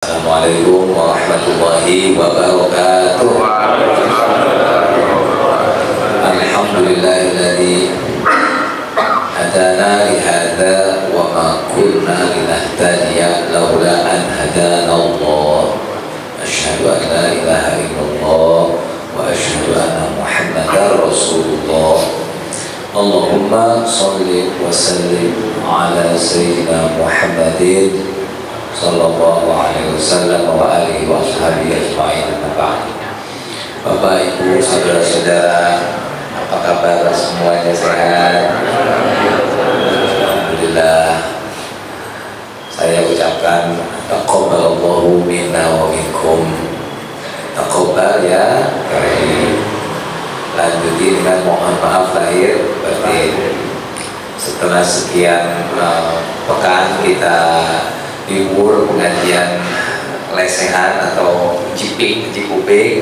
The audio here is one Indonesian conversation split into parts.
Assalamualaikum warahmatullahi wabarakatuh. Alhamdulillahilladzi hadana li hadza wa ma kunna linahtadiya laula an hadana Allah. Asyhadu an la ilaha illallah wa asyhadu anna Muhammadar Rasulullah. Allahumma shalli wa sallim ala sayyidina Muhammadin sallallahu alaihi wasallam wa alihi wa sahbihi ajma'in. Bapak, Ibu, saudara-saudara, apa kabar semuanya? Sehat? Alhamdulillah. Saya ucapkan taqabbalallahu minna wa minkum. Taqabbal ya. Lanjuti dengan mohon maaf lahir batin. Setelah sekian pekan kita libur pengajian lesehan atau jiping,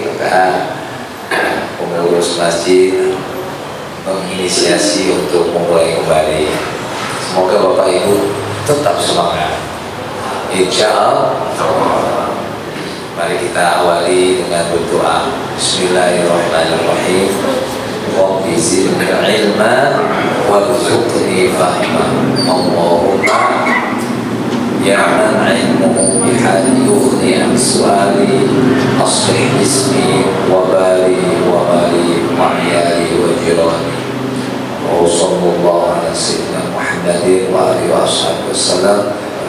maka pengurus masjid menginisiasi untuk memulai kembali. Semoga Bapak Ibu tetap semangat, insya Allah. Mari kita awali dengan berdoa. Bismillahirrahmanirrahim. Rabbi zidni ilma warzuqni fahma. Allahumma ya man ilmuhu bihali yughni an su'ali aslih ismi wa bali wa mali wa iyali wa jirani wa sallallahu ala sayyidina Muhammadin wa alihi wa sahbihi wasallam.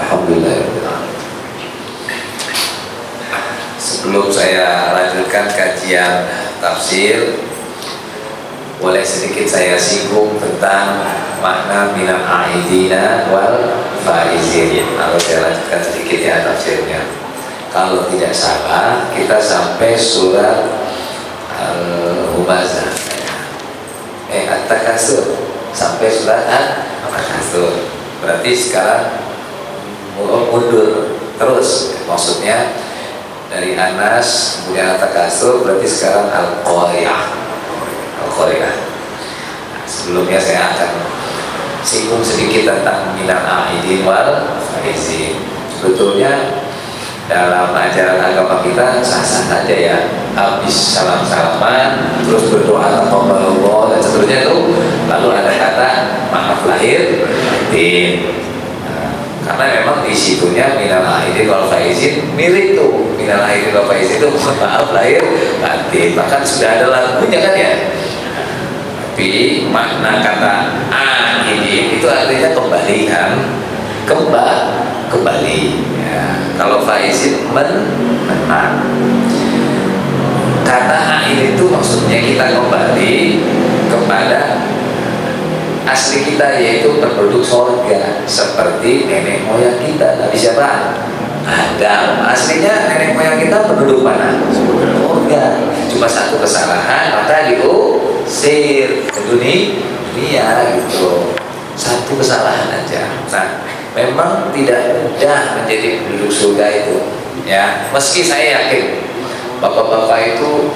Alhamdulillah. Sebelum saya lanjutkan kajian tafsir, boleh sedikit saya singgung tentang makna minal aidina wal faizin. Lalu saya lanjutkan sedikit ya tafsirnya. Kalau tidak salah kita sampai surat Al-Humazah, At-Takasur, sampai surat At-Takasur. Berarti sekarang mundur terus, maksudnya dari Anas kemudian At-Takasur, berarti sekarang Al-Qari'ah. Nah, sebelumnya saya akan singgung sedikit tentang minal aidin wal faizin. Sebetulnya dalam ajaran agama kita sah-sah saja ya, habis salam-salaman terus berdoa taqabbalallah dan seterusnya itu, lalu ada kata maaf lahir batin. Karena memang di situnya minal aidin wal faizin mirip tuh, minal aidin wal faizin itu maaf lahir batin, bahkan sudah ada lagunya kan ya. Tapi makna kata aidin itu artinya kembali kan, kembali ya. Kalau faizin menang. Kata aidin itu maksudnya kita kembali kepada asli kita, yaitu penduduk sorga seperti nenek moyang kita. Nabi siapa? Adam. Aslinya nenek moyang kita penduduk mana? Sorga. Cuma satu kesalahan maka diusir ke dunia gitu. Satu kesalahan aja. Nah, memang tidak mudah menjadi penduduk surga itu ya. Meski saya yakin bapak-bapak itu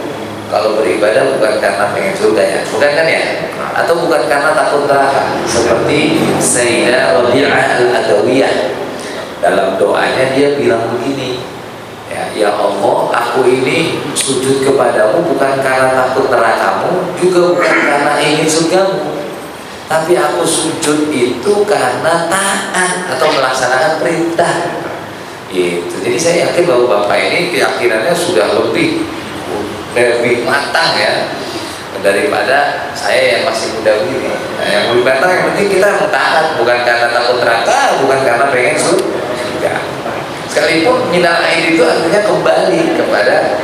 kalau beribadah bukan karena pengen surga ya, bukan kan ya? Atau bukan karena takut neraka, seperti Sayyidah Rabi'ah Al-Adawiyah dalam doanya dia bilang begini, ya Allah, aku ini sujud kepadamu bukan karena takut nerakamu, juga bukan karena ingin surgamu, tapi aku sujud itu karena taat atau melaksanakan perintah itu. Jadi saya yakin bahwa bapak ini keyakinannya sudah lebih matang ya daripada saya yang masih muda begini. Nah, yang lebih matang yang penting kita taat, bukan karena takut neraka, bukan karena pengen surga. Sekalipun minal aidin itu artinya kembali kepada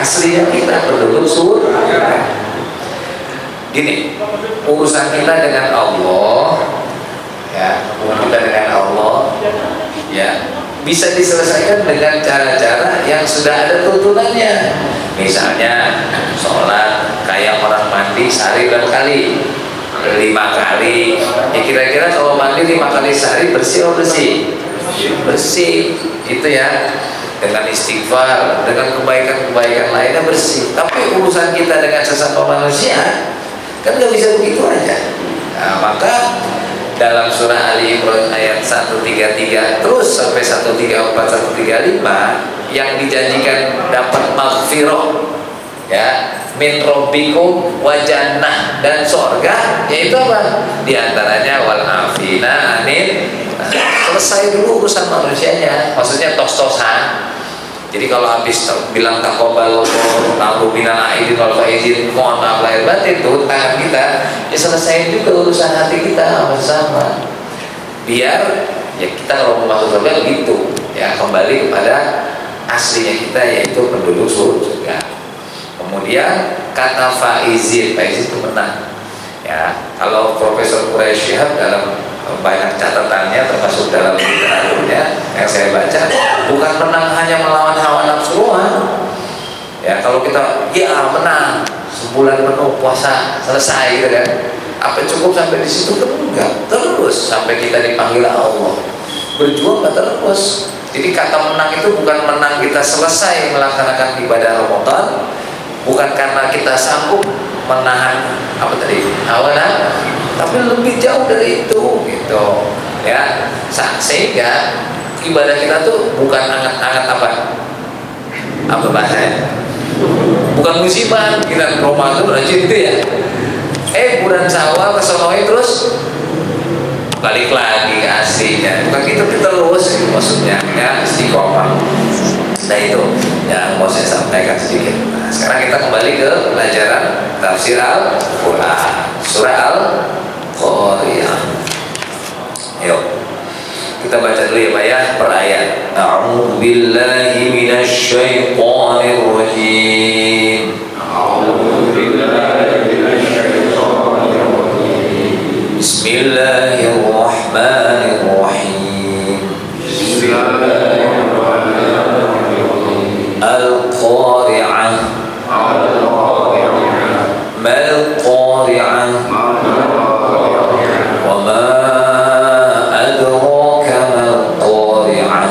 aslinya kita penduduk surga. Gini, urusan kita dengan Allah ya, kita dengan Allah ya bisa diselesaikan dengan cara-cara yang sudah ada tuntunannya. Misalnya sholat kayak orang mandi sehari berapa kali? 5 kali. Ya kira-kira kalau mandi 5 kali sehari bersih atau bersih? Bersih. Itu ya. Dengan istighfar, dengan kebaikan-kebaikan lainnya bersih. Tapi urusan kita dengan sesama manusia kan nggak bisa begitu aja. Nah, maka dalam surah Ali Imran ayat 133 terus sampai 134 135 yang dijanjikan dapat maghfirah ya min rabbikum wa jannah dan surga, yaitu apa? Di antaranya wal afina anil, selesai dulu urusan manusianya, maksudnya tos-tosan. Jadi kalau habis bilang taqabbalallahu ta'ala minal aidin wal faizin, mohon maaf lahir batin, itu tangan kita ya, selesai juga urusan hati kita sama-sama, biar ya kita kalau mau masuk surga gitu ya, kembali kepada aslinya kita, yaitu penduduk surga. Kemudian kata faizin itu menang ya. Kalau Profesor Quraisy Shihab dalam banyak catatannya, termasuk dalam literaturnya yang saya baca, bukan menang hanya melawan hawa nafsu ya. Kalau kita ya menang sebulan penuh puasa selesai gitu kan, apa cukup sampai di situ? Kan enggak, terus sampai kita dipanggil Allah, berjuang nggak terus. Jadi kata menang itu bukan menang kita selesai melaksanakan ibadah Ramadan, bukan karena kita sanggup menahan apa tadi hawa nafsu, tapi lebih jauh dari itu gitu ya. Sehingga ibadah kita tuh bukan anget-anget apa bahasanya, bukan musiman kita Ramadan rajin itu ya, bulan Syawal kesonoin terus balik lagi ke aslinya, bukan gitu, kita terus gitu maksudnya ya, istiqomah. Nah itu yang mau saya sampaikan sedikit. Nah, sekarang kita kembali ke pelajaran tafsir Al-Quran, surah Al-Qari'ah. Yuk kita baca dulu ya Pak ya, per ayat. A'udzu billahi minasy syaithanir rajim. A'udzu billahi minasy syaithanir rajim. Bismillahirrahmanirrahim. Bismillahirrahmanirrahim. Al-Qari'ah. Mal Qari'ah. Wa ma adraka mal Qari'ah.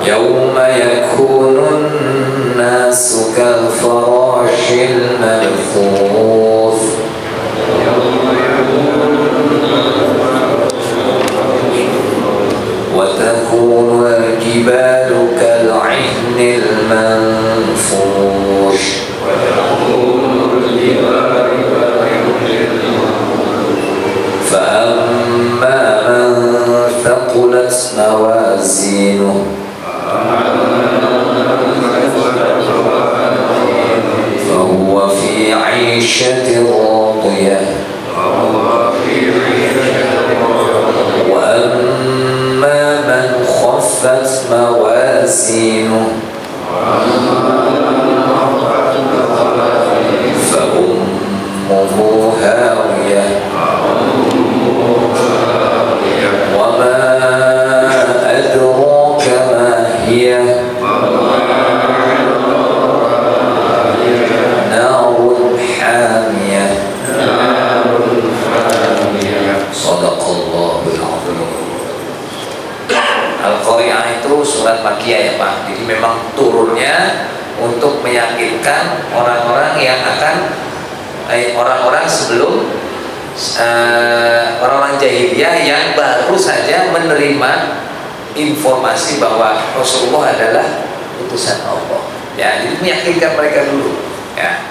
Yawma yakunun nasu kal farashil malfuth. وتكون الجبال كالعهن المنفوش فأما من ثقلت موازينه فهو في عيشة راضية وأما من خفت موازينه فأمه هاوية وما أدراك ما هي نار حامية. صدق الله العظيم. Al-Qari'ah itu surat Makkiyah ya Pak. Jadi memang turunnya untuk meyakinkan orang-orang yang akan orang-orang sebelum orang-orang jahiliyah yang baru saja menerima informasi bahwa Rasulullah adalah utusan Allah. Ya, jadi meyakinkan mereka dulu. Ya.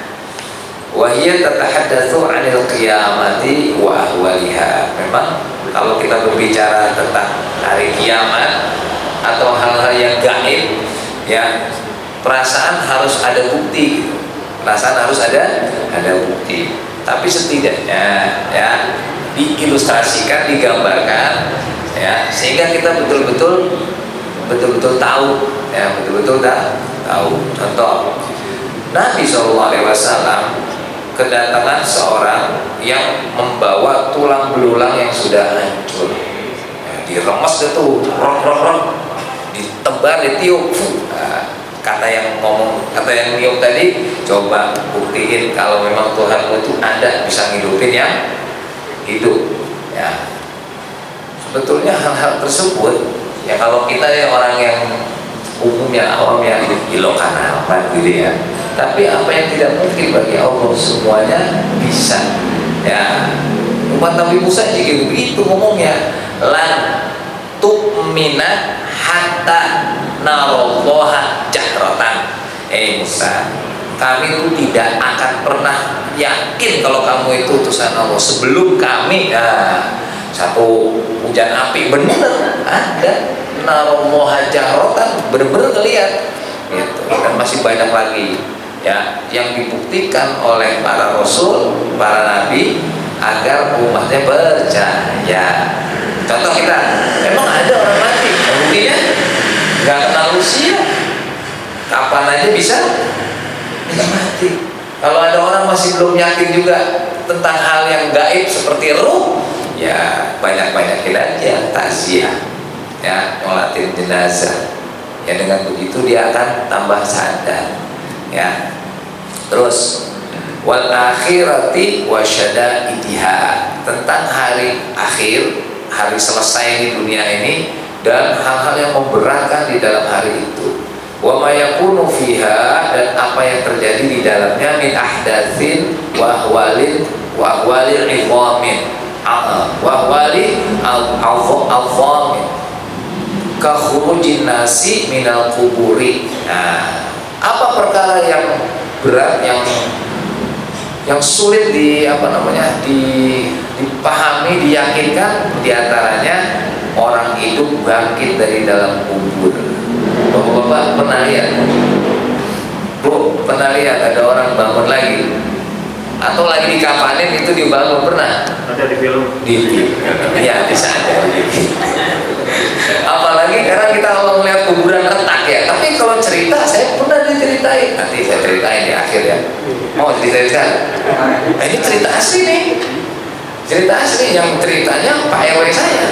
Wa hiya tatahaddatsu 'anil qiyamati wa ahwaliha. Memang kalau kita berbicara tentang hari kiamat atau hal-hal yang gaib ya, perasaan harus ada bukti gitu. Perasaan harus ada bukti. Tapi setidaknya ya diilustrasikan, digambarkan ya, sehingga kita betul-betul tahu ya, betul-betul tahu. Contoh, Nabi SAW kedatangan seorang yang membawa tulang belulang yang sudah hancur ya, diremes itu rok ditebar, ditiup. Nah, kata yang niup tadi, coba buktiin kalau memang Tuhanmu itu ada, bisa ngidupin yang hidup ya. Sebetulnya hal-hal tersebut ya, kalau kita ya orang yang umumnya awam yang ilokan apa gitu ya, Tapi apa yang tidak mungkin bagi Allah semuanya bisa. Ya, umat Nabi Musa juga begitu ngomongnya, lan tu'mina hatta narallaha jahratan. Musa, kami itu tidak akan pernah yakin kalau kamu itu utusan Allah sebelum kami satu hujan api benar ada, narallaha jahratan, benar-benar ngelihat gitu. Dan masih banyak lagi ya yang dibuktikan oleh para rasul, para nabi agar umatnya percaya. Contoh kita, emang ada orang mati, buktinya nggak kenal usia, kapan aja bisa mati. Kalau ada orang masih belum yakin juga tentang hal yang gaib seperti ruh, ya banyak-banyakin aja takziah, ya nyolatin jenazah. Ya dengan begitu dia akan tambah sadar. Ya, terus wal akhirati wasyada'idiha, tentang hari akhir, hari selesai di dunia ini dan hal-hal yang memberatkan di dalam hari itu. Wa ma yakunu fiha, dan apa yang terjadi di dalamnya, min ahdatsin wa ahwalin wa ahwalil idhamin wa ahwali al-idhamin ka khurujin nasi minal kuburi. Nah, apa perkara yang berat, yang sulit dipahami, diyakinkan, diantaranya orang hidup bangkit dari dalam kubur. Bapak-bapak pernah lihat? Bu, pernah lihat ada orang bangun lagi? Atau lagi dikapanin itu dibangun, pernah? Ada di film. Iya, bisa ada. Apalagi karena kita kalau melihat kuburan retak ya. Tapi kalau cerita, saya pernah diceritain. Nanti saya ceritain di akhir ya. Mau diceritain? Ini cerita asli nih. Cerita asli yang ceritanya Pak RW saya.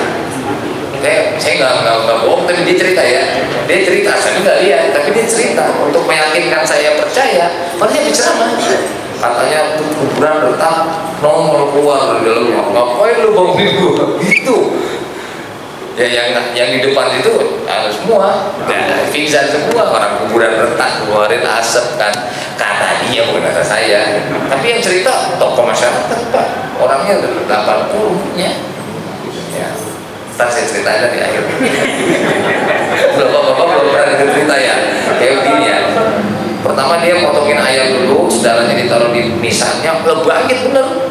Saya nggak bohong, tapi dia cerita ya. Dia cerita, saya nggak lihat, tapi dia cerita untuk meyakinkan saya percaya. Makanya berceramah. Katanya kuburan retak, nongol keluar dari dalam rumah. Ngapain lu bangunin gua? Gitu. Ya yang di depan itu semua pingsan semua, orang kuburan retak keluarin asap kan, kata dia bukan kata saya. Tapi yang cerita tokoh masyarakat Pak, orangnya udah 80-nya ya. Ntar saya ceritain di akhir. Bapak-bapak belum pernah dengar cerita ya kayak begini ya. Pertama dia potongin ayam dulu, saudaranya ditaruh di misalnya, bangkit bener.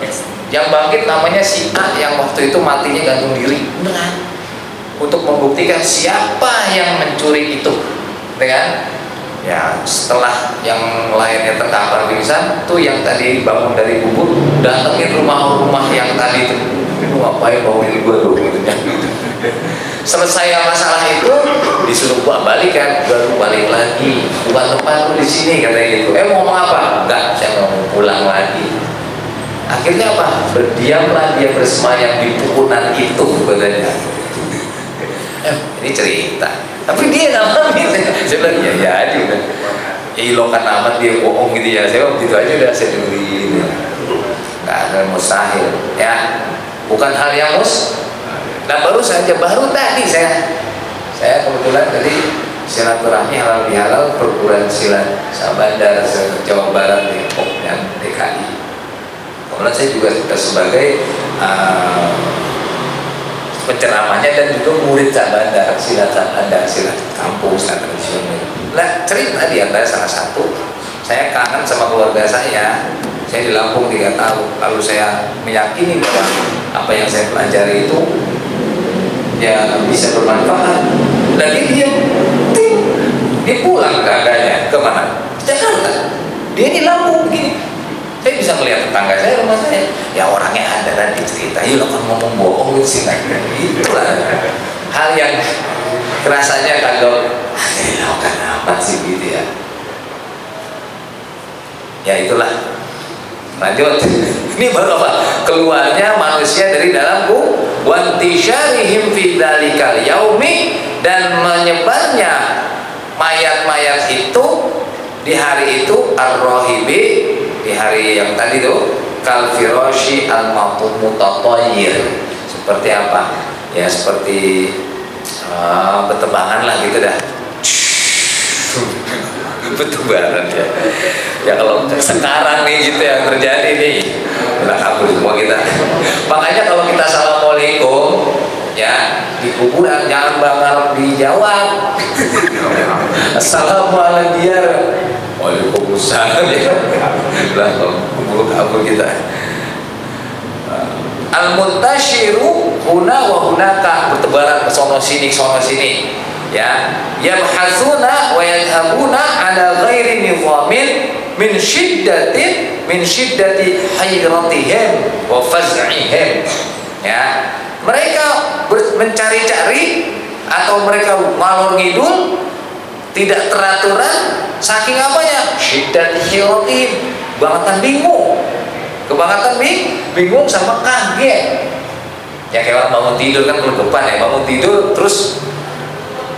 Yang bangkit namanya si A yang waktu itu matinya gantung diri beneran, untuk membuktikan siapa yang mencuri itu, dengan ya setelah yang lainnya terkapar pingsan, tuh yang tadi bangun dari kubur datengin rumah-rumah yang tadi itu, lu ngapain bangunin gue tuh gitu. Selesai masalah itu disuruh gua balikan, baru balik lagi, bukan tempat lu di sini katanya gitu. Mau ngomong apa? Enggak, saya mau pulang lagi. Akhirnya apa? Berdiamlah dia bersemayam di pukunan itu katanya. Ini cerita, tapi dia ngalamin. Saya bilang ya jadi udah ilokan amat dia bohong gitu ya. Saya begitu aja udah saya dengerin. Nggak ada mustahil ya, bukan hal yang Nah baru tadi saya kebetulan tadi silaturahmi halal bihalal perguruan silat Sabandar Jawa Barat Depok dan DKI. Kemudian saya juga sebagai penceramahnya dan juga murid Sabandar, silat kampus dan tradisional. Nah cerita di antara salah satu, saya kangen sama keluarga saya di Lampung 3 tahun, lalu saya meyakini bahwa apa yang saya pelajari itu ya bisa bermanfaat. Dan dia pulang kakaknya kemana? Jakarta. Dia di Lampung begini. Saya bisa melihat tetangga saya, rumah saya, ya orangnya ada dan diceritain, lo kan ngomong bohong sih, itulah hal yang rasanya kagak kan amat sih gitu ya. Ya itulah. Lanjut. Ini baru apa? Keluarnya manusia dari dalam wantisyarihim fi dzalikal yaumi, dan menyebarnya mayat-mayat itu di hari itu ar-rahibi, di hari yang tadi tuh kal firashi al-mutatayyir. Seperti apa? Ya seperti betebangan lah gitu dah. Betebangan ya. Ya kalau sekarang nih gitu yang terjadi nih, udah kabur semua kita. Makanya kalau kita assalamualaikum ya di kuburan jangan bakal dijawab. Assalamualaikum. Waalaikumsalam. Lah kabur kita. Al-muntashiru huna wa hunaka, bertebaran ke sono sini ya, yabhatsuna wa yadhhabuna ala ghairi nizamin min shiddati hayratihim wa faz'ihim, ya, mereka mencari-cari atau mereka ngalor ngidul tidak teraturan saking apanya, syiddat hayratihim, kebangetan bingung sama kaget. Ya kayak orang bangun tidur kan kelegepan ya, bangun tidur terus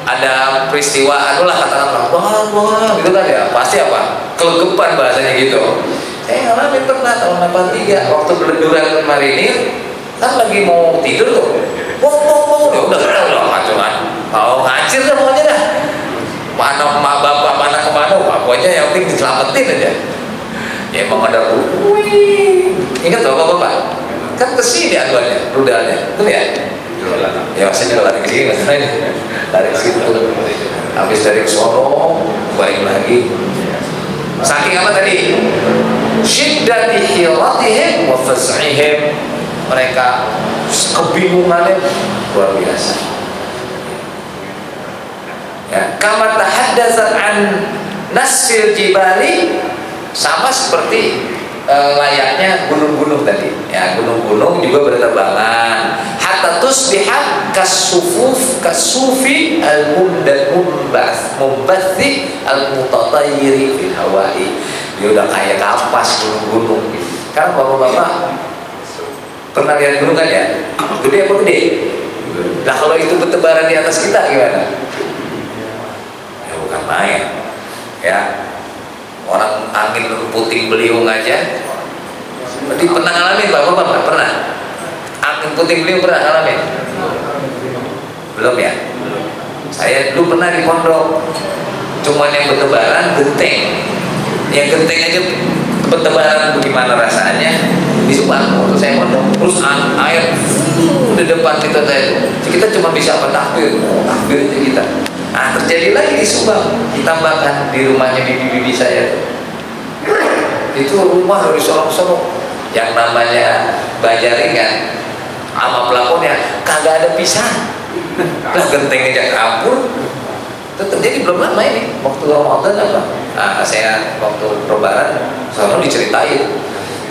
ada peristiwa anulah katakanlah wah gitu kan ya, pasti apa? Kelegepan bahasanya gitu. Saya ngalamin pernah tahun 83 waktu beleduran marinir kan lagi mau tidur tuh. Wow, udah kacauan. Mau ngacir dah pokoknya dah. Mana emak bapak mana kemana, pokoknya yang penting diselamatin aja. Ya emang ada ingat tuh bapak kan kesini aduannya rudalnya betul ya, ya maksudnya lari ke sini lari ke situ habis dari sono balik lagi saking apa tadi, syiddati hiratihim wa fas'ihim, mereka kebingungannya luar biasa ya. Kama tahaddatsan an nasfil jibali, sama seperti layaknya gunung-gunung tadi ya, gunung-gunung juga berterbangan hatta tusbihat kasufi al-mumbathi al-mutatayiri fil hawai, dia udah kayak kapas gunung-gunung kan. Bapak-bapak pernah lihat gunung kan ya, gede apa gede? Nah kalau itu bertebaran di atas kita gimana? Ya bukan main ya. Orang angin puting beliung aja. Berarti pernah ngalamin bapak nggak pernah? Angin puting beliung pernah ngalamin? Belum ya? Saya dulu pernah di pondok. Cuman yang bertebaran genteng. Yang genteng aja bertebaran bagaimana rasanya di Subang waktu saya pondok. Terus air di depan kita cuma bisa apa takbir aja kita. Nah terjadi lagi di Subang, ditambahkan di rumahnya bibi-bibi saya itu rumah dari sorong-sorong yang namanya Bajaringan sama pelakonnya kagak ada pisah lah, genteng aja kabur. Itu terjadi belum lama ini waktu Ramadan apa? Nah, saya waktu lebaran soalnya diceritain,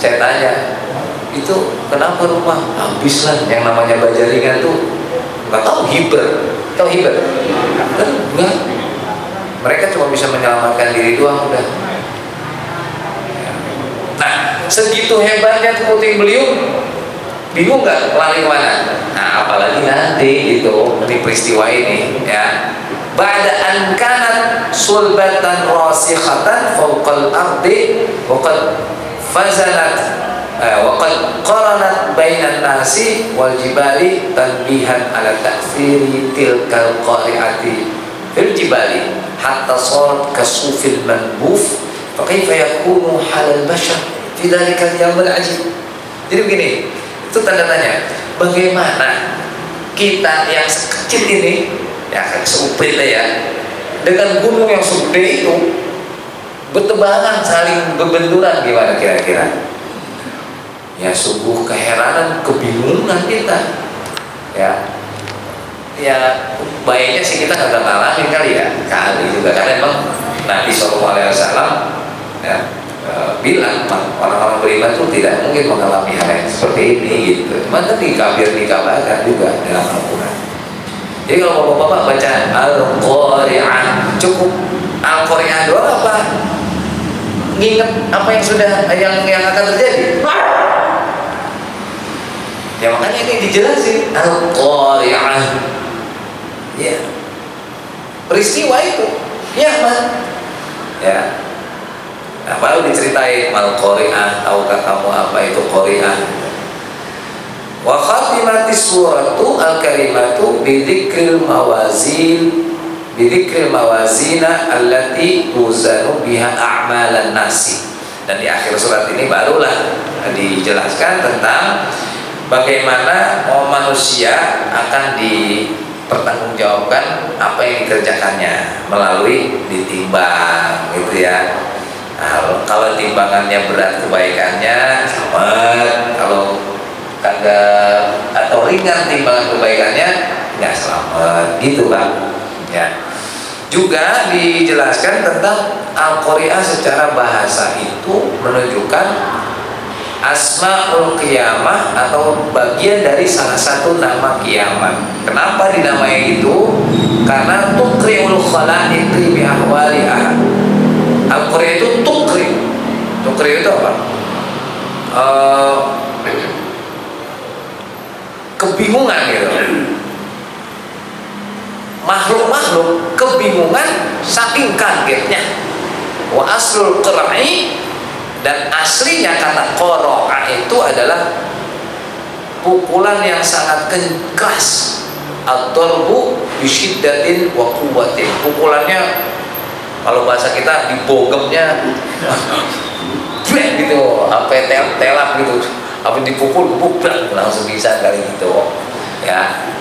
saya tanya itu kenapa rumah habis lah, yang namanya Bajaringan tuh nggak tahu hiber kan enggak, mereka cuma bisa menyelamatkan diri doang udah. Nah segitu hebatnya tuh puting beliung, bingung nggak lari kemana? Nah apalagi nanti itu di peristiwa ini ya, ba'da an kanat sulbatan rasikhatan fawqal ardi wa qad fazanat waqad qaranat bainan nasi wal jibali tanbihan ala ta'thiri tilkal qari'ati fil jibali hatta sarat kasufil manbuf fa kaifa yakunu halal bashar fi dzalikal yawmil ajib. Jadi begini, itu tanda tanya, bagaimana kita yang sekecil ini ya seuprit lah ya, dengan gunung yang segede itu bertebaran saling berbenturan, gimana kira-kira? Ya sungguh keheranan, kebingungan kita ya. Ya baiknya sih kita nggak ngalamin kali ya, kali juga karena emang Nabi SAW ya, bilang orang-orang beriman itu tidak mungkin mengalami hal yang seperti ini gitu. Cuma tadi kabir dikabarkan juga dalam Al-Quran. Jadi kalau bapak baca Al-Qari'ah cukup Al-Qari'ah doang apa? Nginget apa yang sudah yang akan terjadi? Ya makanya ini dijelasin Al-Qari'ah ya, peristiwa itu kiamat ya. Nah baru diceritain Al-Qari'ah, tahukah kamu apa itu Qari'ah? Wa khatimatis suratu al-karimatu bidzikril mawazina allati tuzanu biha a'malan nasi. Dan di akhir surat ini barulah dijelaskan tentang bagaimana manusia akan dipertanggungjawabkan apa yang dikerjakannya melalui ditimbang gitu ya. Nah, kalau timbangannya berat kebaikannya selamat, kalau kagak atau ringan timbangan kebaikannya nggak selamat gitu Bang ya. Juga dijelaskan tentang Al-Qari'ah secara bahasa itu menunjukkan Asmaul Qiyamah atau bagian dari salah satu nama kiamat. Kenapa dinamai itu? Karena tuqri'ul khalaiqi bi ahwaliha. Al-Qari'ah itu tuqri. Tuqri itu apa? Kebingungan gitu. Makhluk-makhluk kebingungan saking kagetnya. Wa aslul qara'i, dan aslinya kata qara'a itu adalah pukulan yang sangat keras. Ad-darbu bi syiddatin wa quwwatin. Pukulannya kalau bahasa kita dibogemnya gitu, sampai telap gitu. Apa dipukul langsung bisa kali gitu ya.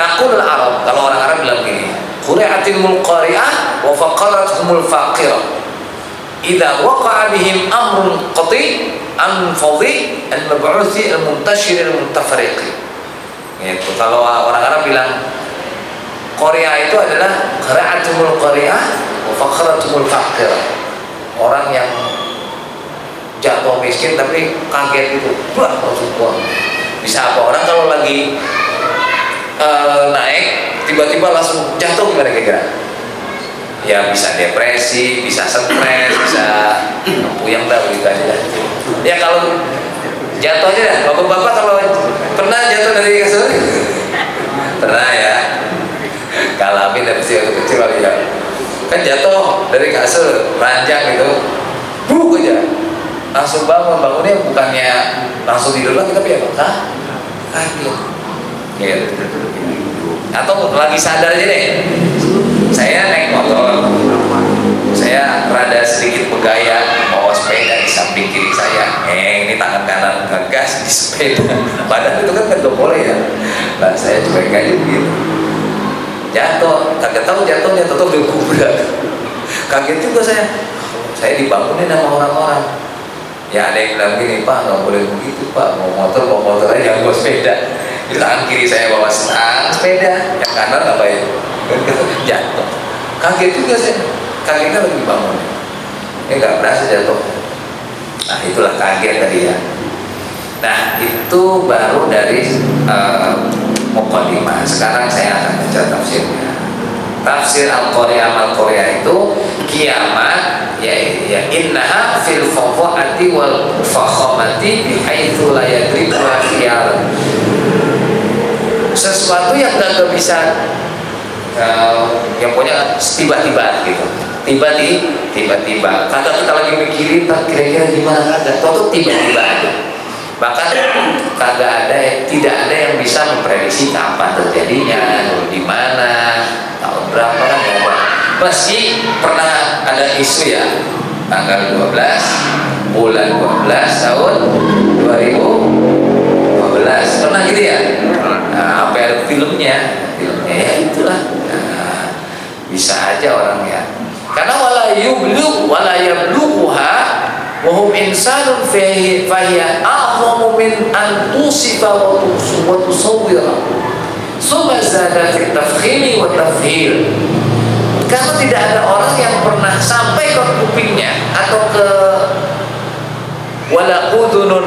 Takul Arab, kalau orang Arab bilang gini, quri'atil qari'ah wa faqarathumul faqirah. Idza waqa'a bihim amrun qati an fadhi al mab'uthi al muntashir al muntafariqi. Gitu. Kalau orang Arab bilang qari'ah itu adalah qira'atul qari'ah wa faqarathumul faqirah. Orang yang jatuh miskin tapi kaget itu, langsung buang. Bisa apa orang kalau lagi naik tiba-tiba langsung jatuh, gimana kira-kira? Ya bisa depresi, bisa stres, bisa puyeng dah gitu aja. Ya kalau jatuh aja dah. Bapak-bapak kalau pernah jatuh dari kasur? Pernah ya. Ngalamin dari kecil kali ya. Kan jatuh dari kasur, ranjang gitu, aja. Langsung bangunnya bukannya langsung tidur lagi tapi ya kaget. Gitu. Atau lagi sadar aja deh, saya naik motor, saya rada sedikit bergaya bawa sepeda di samping kiri saya, ini tangan kanan ngegas di sepeda, padahal itu kan nggak boleh ya. Nah saya coba kayak gitu, jatuh, kagak tahu jatuhnya, tetap digubrak, kaget juga saya dibangunin sama orang-orang. Ya ada yang bilang gini, Pak nggak boleh begitu Pak, bawa motor aja, jangan bawa sepeda. Di tangan kiri saya bawa sepeda, yang kanan apa ya? Jatuh. Kaget juga saya. Kagetnya lagi bangun. Nggak berasa jatuh. Nah itulah kaget tadi ya. Nah itu baru dari muqaddimah. Sekarang saya akan baca tafsirnya. Tafsir Al-Qari'ah itu kiamat ya innaha fil fadha'ati wal fakhamati bihaitsu la yadriku khiyar. Sesuatu yang gak bisa yang punya tiba-tiba gitu, tiba-tiba kata kita lagi mikirin kira-kira gimana, kagak tahu tiba-tiba aja. Bahkan tidak ada yang bisa memprediksi kapan terjadinya, di mana, tahun berapa kan ya. Meski pernah ada isu ya, tanggal 12 bulan 12 tahun 2012 pernah gitu ya. Nah, apa ada filmnya ya itulah. Nah, bisa aja orang ya, karena wala yablughuha wa hum insanun fahiya a'zamu min an tusifa wa tusawwira summa zada fi tafkhimi wa tafhil. Karena tidak ada orang yang pernah sampai ke kupingnya atau ke wala udhunun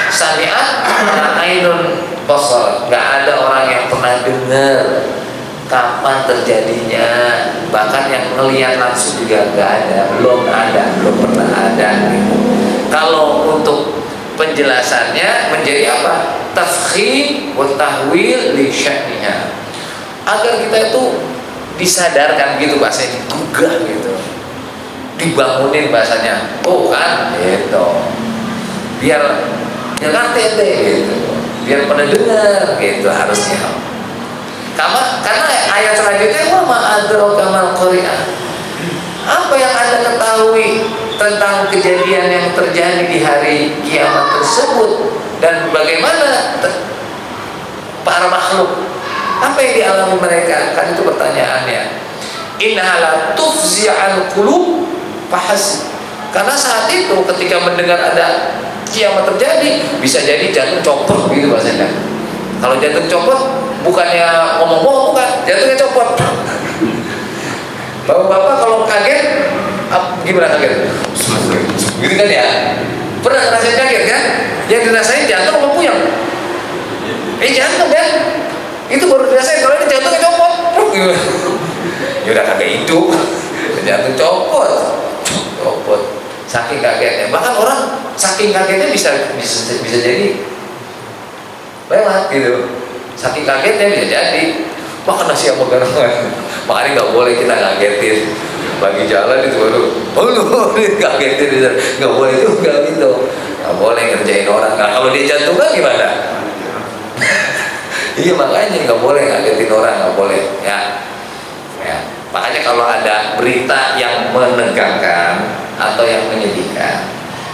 sami'at wala ainun basar. Nggak ada orang yang pernah dengar kapan terjadinya, bahkan yang ngelihat langsung juga nggak ada, belum pernah ada gitu. Kalau untuk penjelasannya menjadi apa? Tafkhim wa tahwil li sya'niha, agar kita itu disadarkan gitu, bahasanya digugah gitu, dibangunin bahasanya, oh kan gitu, biar ngerti gitu, biar pada dengar gitu harusnya. Karena ayat selanjutnya wa ma adraka mal qari'ah, apa yang Anda ketahui tentang kejadian yang terjadi di hari kiamat tersebut dan bagaimana para makhluk, apa yang dialami mereka. Kan itu pertanyaannya. Inhala tufzi'al qulub fahas. Karena saat itu ketika mendengar ada kiamat terjadi, bisa jadi jantung copot gitu bahasanya. Kalau jantung copot bukannya ngomong-ngomong, bukan, jantungnya copot. Bapak-bapak kalau kaget gimana kaget? Gitu kan ya? Pernah ngerasain kaget kan? Yang dirasain jantung apa puyeng? Jantung kan? Itu baru dirasain, kalau ini jantungnya copot. Ya udah kagak hidup, jantung copot. Saking kagetnya. Bahkan orang saking kagetnya bisa jadi lewat gitu. Saking kagetnya bisa jadi. Makan nasi sama garam. Makanya nggak boleh kita ngagetin. Lagi jalan itu baru kagetin, nggak boleh juga gitu. Nggak boleh ngerjain orang. Nah kalau dia jantungan gimana? Iya makanya nggak boleh ngagetin orang, nggak boleh ya. Makanya kalau ada berita yang menegangkan atau yang menyedihkan,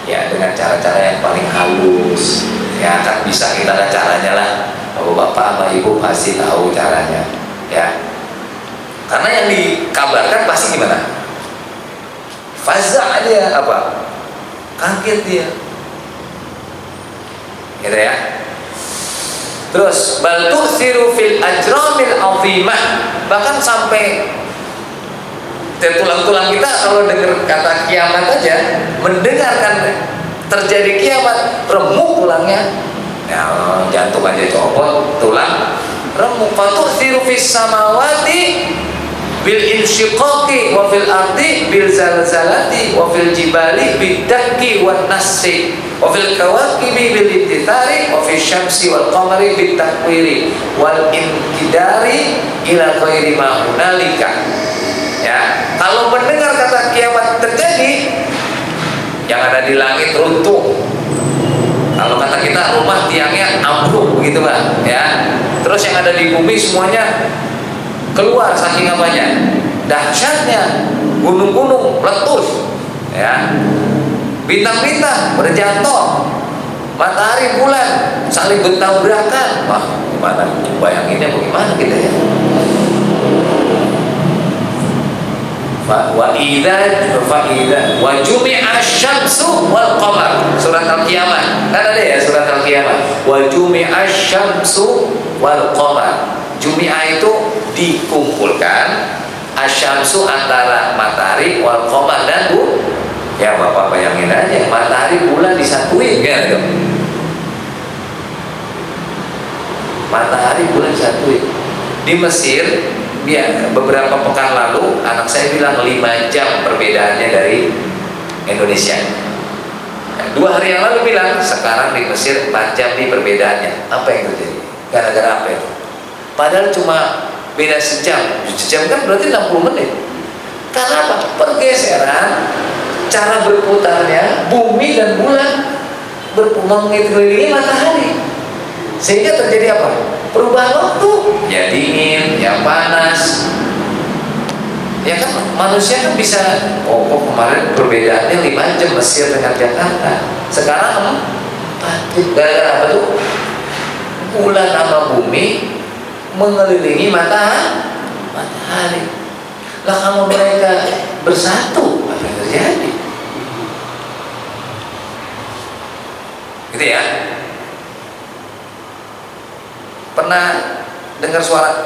ya dengan cara-cara yang paling halus, ya kan bisa kita ada caranya lah. Bapak sama ibu pasti tahu caranya, ya. Karena yang dikabarkan pasti gimana? Faza' dia apa? Kaget dia, gitu ya. Terus bal tu'thiru fil ajramil 'azimah, bahkan sampai tulang-tulang kita kalau dengar kata kiamat aja, mendengarkan terjadi kiamat, remuk tulangnya. Ya, jantung aja copot, tulang remuk. Fatu'thiru fis samawati bil insyiqaqi wa fil ardi bil zalzalati wa fil jibali bidakki wan nasi wa fil kawakibi bil intithari wa fil syamsi wal qamari bit takwiri wal inkidari ila ghairi ma hunalika. Ya, kalau mendengar kata kiamat terjadi, yang ada di langit runtuh. Kalau kata kita rumah tiangnya ambruk begitu Pak, ya. Terus yang ada di bumi semuanya keluar saking apanya? Dahsyatnya, gunung-gunung meletus, ya. Bintang-bintang berjatuh, matahari bulan saling bertabrakan. Wah, gimana? Bayanginnya bagaimana kita ya? Wa idza wa jumi'a syamsu wal qamar, surat al-qiyamah kan ada ya, surat al-qiyamah. Wa jumi'a syamsu wal qamar, jumi'a itu dikumpulkan, asyamsu antara matahari, wal qamar dan ya Bapak bayangin aja, matahari bulan disatuin kan gitu. Matahari bulan disatuin di Mesir. Ya, beberapa pekan lalu anak saya bilang 5 jam perbedaannya dari Indonesia. 2 hari yang lalu bilang sekarang di Mesir 4 jam di perbedaannya. Apa yang terjadi? Gara-gara apa itu? Padahal cuma beda sejam. Sejam kan berarti 60 menit. Karena apa? Pergeseran cara berputarnya bumi dan bulan mengelilingi matahari. Sehingga terjadi apa? Perubahan waktu, ya dingin, ya panas. Ya kan manusia kan bisa, kok kemarin perbedaannya 5 jam Mesir dengan Jakarta. Sekarang gara-gara apa tuh? Bulan sama bumi mengelilingi matahari. Lah kalau mereka bersatu, apa yang terjadi? Gitu ya. Pernah dengar suara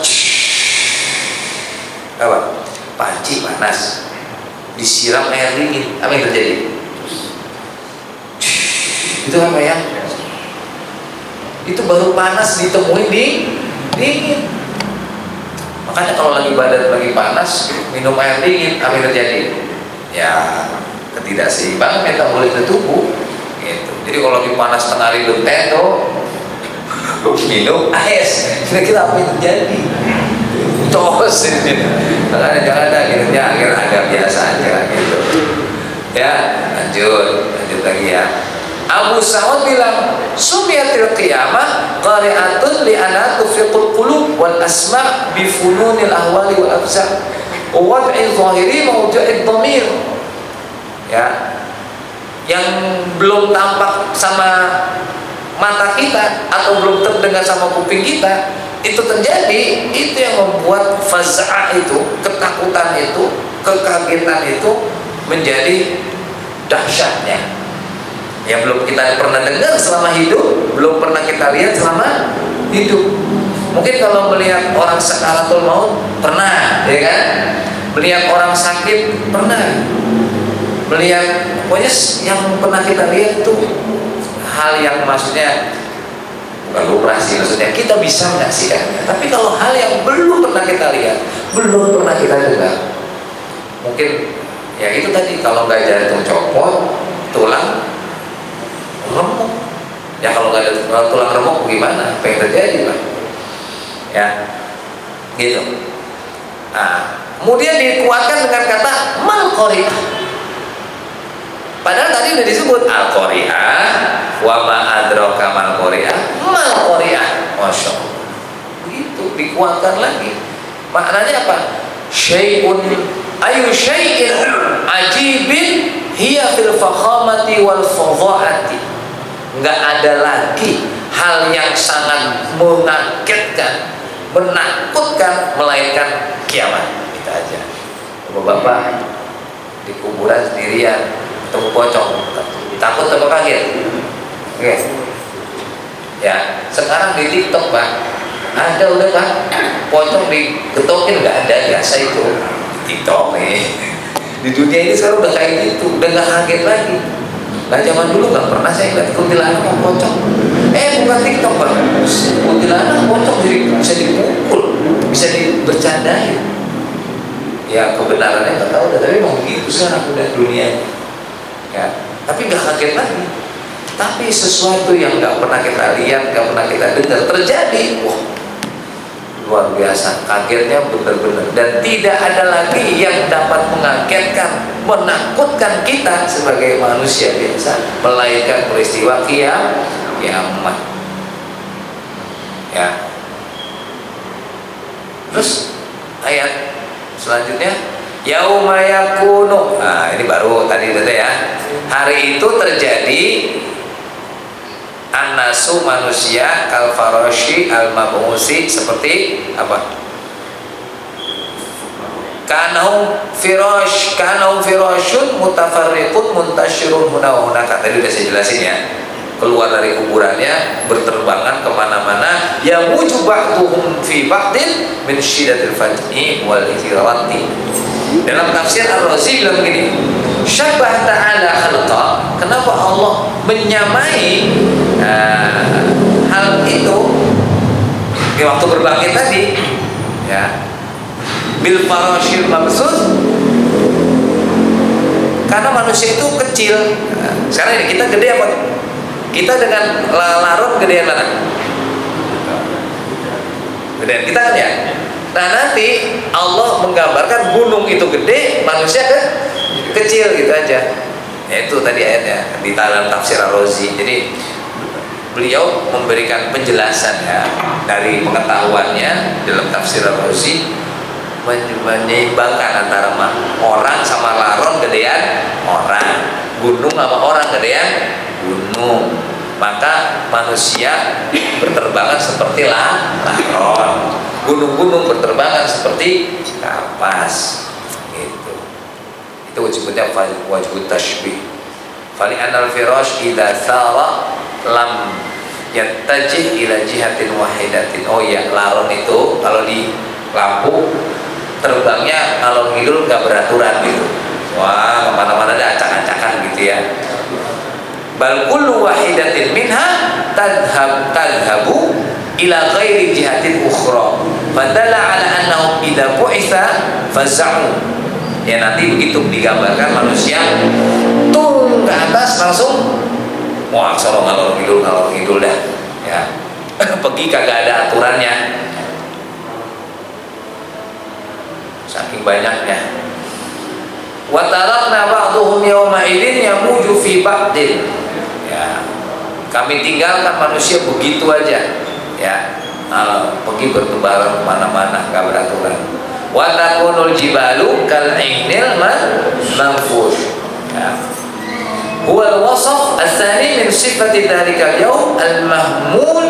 apa? Panci panas disiram air dingin, apa yang terjadi? Itu apa ya? Itu baru panas ditemuin di dingin. Makanya kalau lagi badan lagi panas minum air dingin, apa yang terjadi? Ya ketidakseimbangan metabolisme tubuh gitu. Jadi kalau lagi panas tengah hari tuh minum es, kira-kira apa yang terjadi? Tos ini, makanya jangan ada gitu ya, agak biasa aja gitu. Ya, lanjut lagi ya. Abu Sa'ud bilang, sumiyatil qiyamah qari'atun li'ana tufiqul qulub wal asma' bi fununil ahwali wal afza' wa wad'i zahiri mawdu'id dhamir. Ya, yang belum tampak sama mata kita atau belum terdengar sama kuping kita itu terjadi, itu yang membuat faza'ah itu, ketakutan itu, kekagetan itu menjadi dahsyatnya. Yang belum kita pernah dengar selama hidup, belum pernah kita lihat selama hidup. Mungkin kalau melihat orang sakaratul maut pernah, ya kan? Melihat orang sakit pernah. Melihat, pokoknya yang pernah kita lihat itu hal yang maksudnya bukan lumrah sih, maksudnya kita bisa menyaksikannya. Tapi kalau hal yang belum pernah kita lihat, belum pernah kita dengar, mungkin ya itu tadi, kalau nggak jantung copot, tulang remuk. Ya kalau nggak ada tulang remuk gimana? Apa yang terjadi, Pak? Ya, gitu. Nah, kemudian dikuatkan dengan kata mal qari'ah. Padahal tadi sudah disebut al-qari'ah, wa ma adraka mal qari'ah, mal qari'ah. Masya Allah. Begitu dikuatkan lagi. Maknanya apa? Syai'un ayu syai'in ajibin hiya fil fakhamati wal fadha'ati. Enggak ada lagi hal yang sangat mengagetkan, menakutkan melainkan kiamat. Itu aja. Bapak-bapak di kuburan sendirian ketemu pocong, takut atau kaget? Oke. Ya, sekarang di TikTok, Pak, ada udah, Pak, pocong digetokin, nggak ada, biasa itu di TikTok nih. Di dunia ini sekarang udah kayak gitu, udah nggak kaget lagi. Nah, zaman dulu nggak pernah saya lihat kuntilanak sama pocong. Bukan TikTok, Pak, kuntilanak pocong jadi bisa dipukul, bisa dibercandain. Ya kebenarannya nggak tahu, tapi memang begitu sekarang udah dunia. Ya, tapi nggak kaget lagi. Tapi sesuatu yang nggak pernah kita lihat, nggak pernah kita dengar terjadi, wah luar biasa, kagetnya benar-benar. Dan tidak ada lagi yang dapat mengagetkan, menakutkan kita sebagai manusia biasa, melainkan peristiwa kiamat. Ya. Terus ayat selanjutnya, yauma yakunu. Nah, ini baru tadi data ya. Hari itu terjadi an-nasu manusia kal farashi al mabusi, seperti apa? Kanahum firashun mutafarriqun muntashirun huna wa hunaka. Tadi udah saya jelasin ya. Keluar dari kuburannya, berterbangan kemana-mana. Yamuju ba'duhum fi ba'din min syiddatil faj'i wal ithirati. Dalam tafsir Ar-Razi bilang begini, syabah ta'ala khalqa. Kenapa Allah menyamai hal itu di waktu berbangkit tadi, ya, bil farashil mabsus, karena manusia itu kecil. Sekarang ini kita gede apa? Kita dengan larut gedean mana? Gedean kita kan ya. Nah, nanti Allah menggambarkan gunung itu gede, manusia kecil gitu aja. Ya, itu tadi ayatnya di dalam tafsir Ar-Razi. Jadi beliau memberikan penjelasan ya dari pengetahuannya dalam tafsir Ar-Razi, menyeimbangkan antara orang sama laron gedean orang, gunung sama orang gedean gunung. Maka manusia berterbangan seperti laron, gunung-gunung berterbangan seperti kapas. Gitu. Itu disebutnya wajib tashbih. Fali anal firash idza thara lam yattajih ila jihatin wahidatin. Oh iya, laron itu kalau di lampu terbangnya kalau ngidul nggak beraturan gitu. Wah, kemana-mana ada acak-acakan gitu ya. Bal kullu wahidatin minha tadhabu ila ghairi jihatin ukhra. Fadalla ala annahu idza bu'itsa faz'u. Ya, nanti begitu digambarkan manusia tung ke atas langsung wah soro ngalor ngidul dah. Ya. Pergi kagak ada aturannya. Saking banyaknya. Wa tarakna ba'dhum yawma idzin yamuju fi ba'din. Ya, kami tinggalkan manusia begitu aja, ya, pergi bertebaran kemana-mana, nggak beraturan. Wa takunul jibalu kal ainil manfush. Ya. huwa al-wasf ats-tsani min sifati dzalikal yaum al-mahmul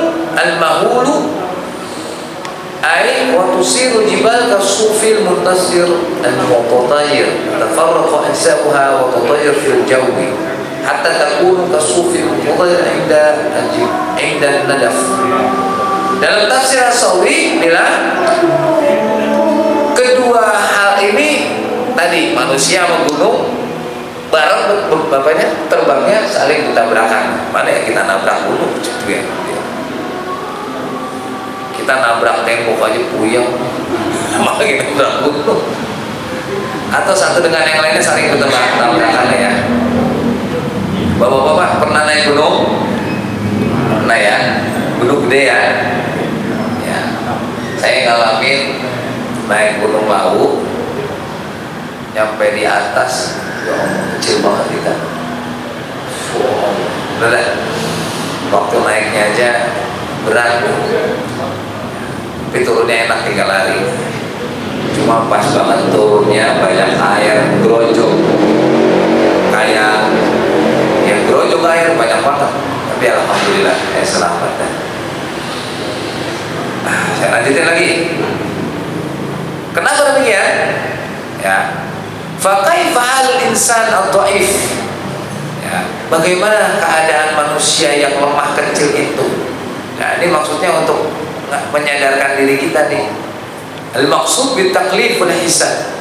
ay wa tusiru jibal kasufil muntasir al-mutatayir tafarraqa ajsabuha wa tatayir fil jawi hatta takunu kasufil mutatayir inda nadaf. Dalam tafsir As-Sawi bilang kedua hal ini tadi, manusia sama gunung bareng bapaknya terbangnya saling bertabrakan. Mana ya kita nabrak gunung gitu ya. Kita nabrak tembok aja puyeng, apalagi nabrak gunung. Atau satu dengan yang lainnya saling bertabrakan ya. Bapak-bapak pernah naik gunung? Pernah ya? Gunung gede ya? Ya. Saya ngalamin naik Gunung Lawu, nyampe di atas, ya Allah, kecil banget kita. Udah deh, waktu naiknya aja berat, tapi turunnya enak, tinggal lari. Cuma pas banget turunnya banyak air, gerojok, kayak yang gerojok air banyak banget. Tapi alhamdulillah, selamat dah. Saya lanjutin lagi. Kenapa demikian? Ya. Fa kaifa al insan ad-dhaif? Ya, bagaimana keadaan manusia yang lemah kecil itu? Nah, ini maksudnya untuk menyadarkan diri kita nih. Al-maqsud bil taklif wal hisab.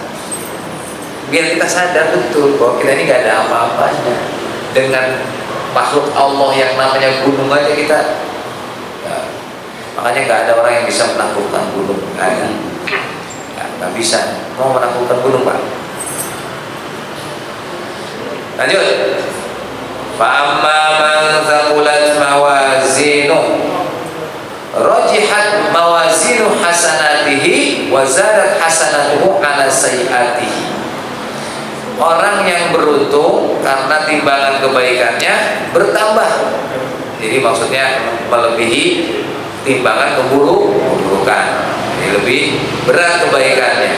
Biar kita sadar betul bahwa kita ini gak ada apa-apanya dengan makhluk Allah yang namanya gunung aja kita. Ya, makanya gak ada orang yang bisa menaklukkan gunung. Nggak bisa. Mau menaklukkan gunung, Pak? Lanjut. Fa amma man thaqulat mawazinu rajihat mawazinu hasanatihi wa zadat hasanatuhu ala sayiatihi. Orang yang beruntung karena timbangan kebaikannya bertambah. Jadi maksudnya melebihi timbangan keburukan. Ini lebih berat kebaikannya.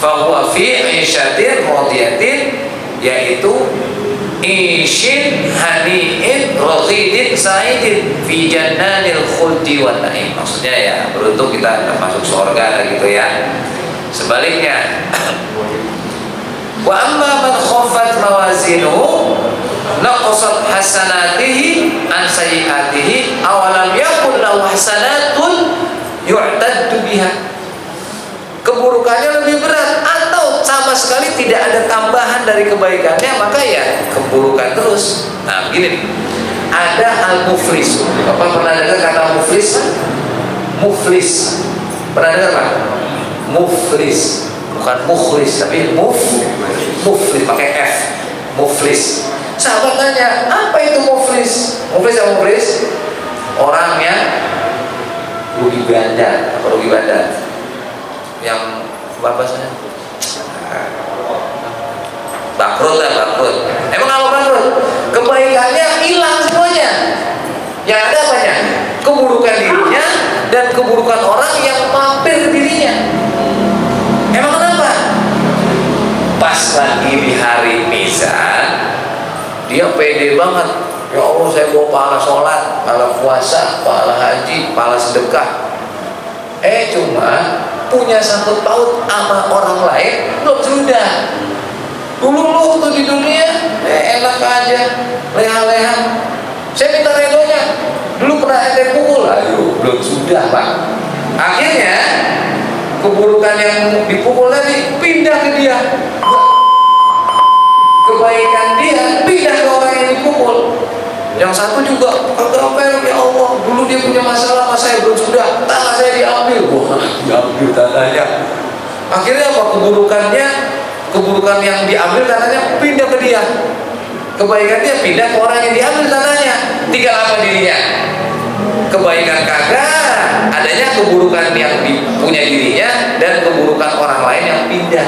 Fahuwa fi 'ishatin radiyatin, yaitu ishin hani'in raghidin sa'idin fi jannanil khuldi wan na'im. Maksudnya ya beruntung kita masuk surga gitu ya. Sebaliknya, wa amma man khaffat mawazinuhu naqasat hasanatihi an sayyiatihi awalam yakun lahu hasanatun yu'taddu biha. Keburukannya lebih berat atau sama sekali tidak ada tambahan dari kebaikannya, maka ya keburukan terus. Nah begini nih, ada al-muflis. Bapak pernah dengar kata muflis? Muflis pernah dengar Pak? Muflis, bukan mukhlis tapi muflis pakai F. Muflis. Sahabat tanya, apa itu muflis? Muflis apa muflis? Orang yang rugi ganda, apa rugi banda? Yang bahasanya bangkrut lah, bangkrut. Emang kalau bangkrut? Kebaikannya hilang semuanya. Yang ada apanya? Keburukan dirinya dan keburukan orang yang mampir ke dirinya. Emang kenapa? Pas lagi di hari mizan, dia pede banget. Ya Allah, saya bawa pahala sholat, pahala puasa, pahala haji, pahala sedekah. Cuma punya sangkut paut sama orang lain belum sudah. Dulu lu waktu di dunia enak aja, leha-leha. Saya minta redonya. Dulu pernah ente pukul, ayo belum sudah Pak. Akhirnya keburukan yang dipukul tadi pindah ke dia. Kebaikan dia pindah ke orang yang dipukul. Yang satu juga kagak, ya Allah, dulu dia punya masalah sama saya belum sudah, tanah saya diambil. Wah, diambil tanahnya. Akhirnya apa? Keburukan yang diambil tanahnya pindah ke dia. Kebaikan dia pindah ke orang yang diambil tanahnya. Tinggal apa dirinya? Kebaikan kagak, adanya keburukan yang punya dirinya dan keburukan orang lain yang pindah.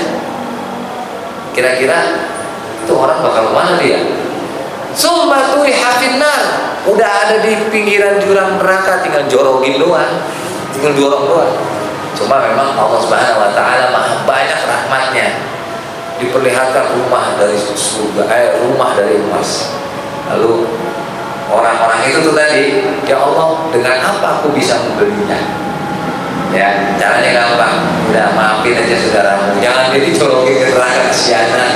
Kira-kira itu orang bakal mana dia? Sumbaturi hafinnar, udah ada di pinggiran jurang neraka, tinggal jorogin doang, tinggal dorong doang. Cuma memang Allah Subhanahu Wa Taala maha banyak rahmatnya. diperlihatkan rumah dari surga, rumah dari emas. Lalu orang-orang itu tuh tadi, ya Allah, dengan apa aku bisa membelinya? Ya, caranya gampang. Udah maafin aja saudaramu, jangan jadi colokin ke neraka, kesianan.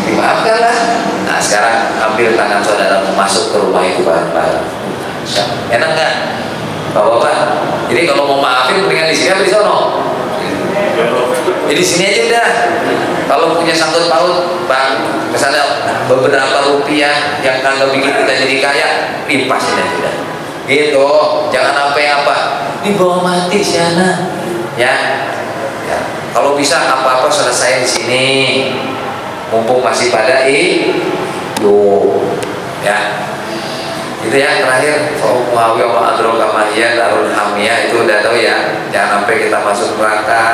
Dimaafkanlah. Nah, sekarang ambil tangan saudaramu, masuk ke rumah itu bareng-bareng. Enak nggak, Bapak-bapak? Jadi kalau mau maafin, mendingan di sini apa di sono? Jadi sini aja udah. Kalau punya sangkut paut, bang, misalnya beberapa rupiah yang kagak bikin kita jadi kaya, limpasin aja udah. Gitu, jangan sampai apa dibawa mati siana. Ya. Kalau bisa apa-apa selesai di sini. Mumpung masih pada ya. Itu ya terakhir, Muawiyah wa adroka mahiyah darul hamiyah, itu udah tahu ya. Jangan sampai kita masuk neraka,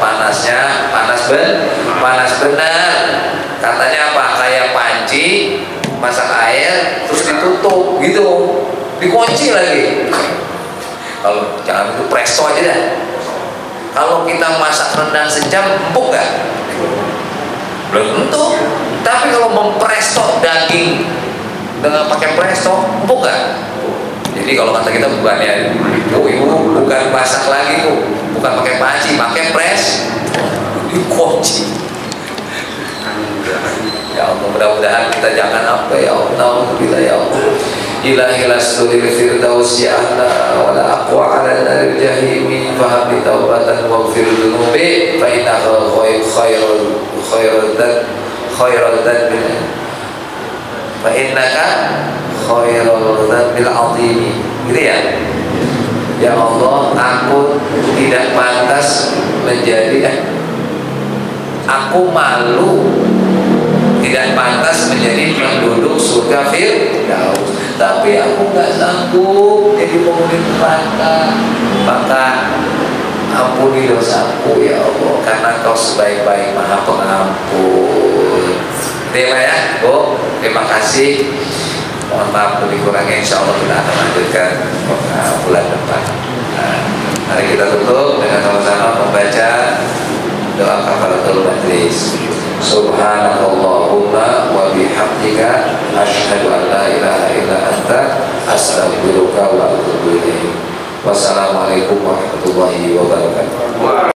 panasnya panas benar. Katanya apa? Kayak panci masak air terus ditutup gitu, dikunci lagi. Kalau jangan itu presto aja dah. Kalau kita masak rendang sejam, empuk nggak? Belum tentu. Tapi kalau mempresto daging dengan pakai presto, empuk nggak? Jadi kalau kata kita bukannya ibu bukan masak lagi tuh, bukan pakai panci, pakai pres, dikunci. Ya Allah, mudah-mudahan kita jangan apa ya Allah, kita ya Allah. Ilahi lastul firdaus ya Allah, wa la aqwa ala naril jahimi, fahabli taubatan wa ghfir dhunubi, fa innaka khairul dzan fa innaka khairul dzanbil azimi. Gitu ya. Ya Allah, aku tidak pantas menjadi aku malu tidak pantas menjadi penduduk surga Firdaus, tapi aku nggak sanggup jadi penghuni neraka. Maka ampuni dosaku ya Allah, karena Kau sebaik-baik Maha Pengampun. Terima ya, Bu. Terima kasih. Mohon maaf lebih kurangnya, insya Allah kita akan lanjutkan bulan depan. Nah, mari kita tutup dengan sama-sama membaca doa kafaratul majlis. Subhanallahumma wa bihamdika asyhadu an la ilaha illa anta astaghfiruka wa atubu ilaik. Wassalamualaikum warahmatullahi wabarakatuh.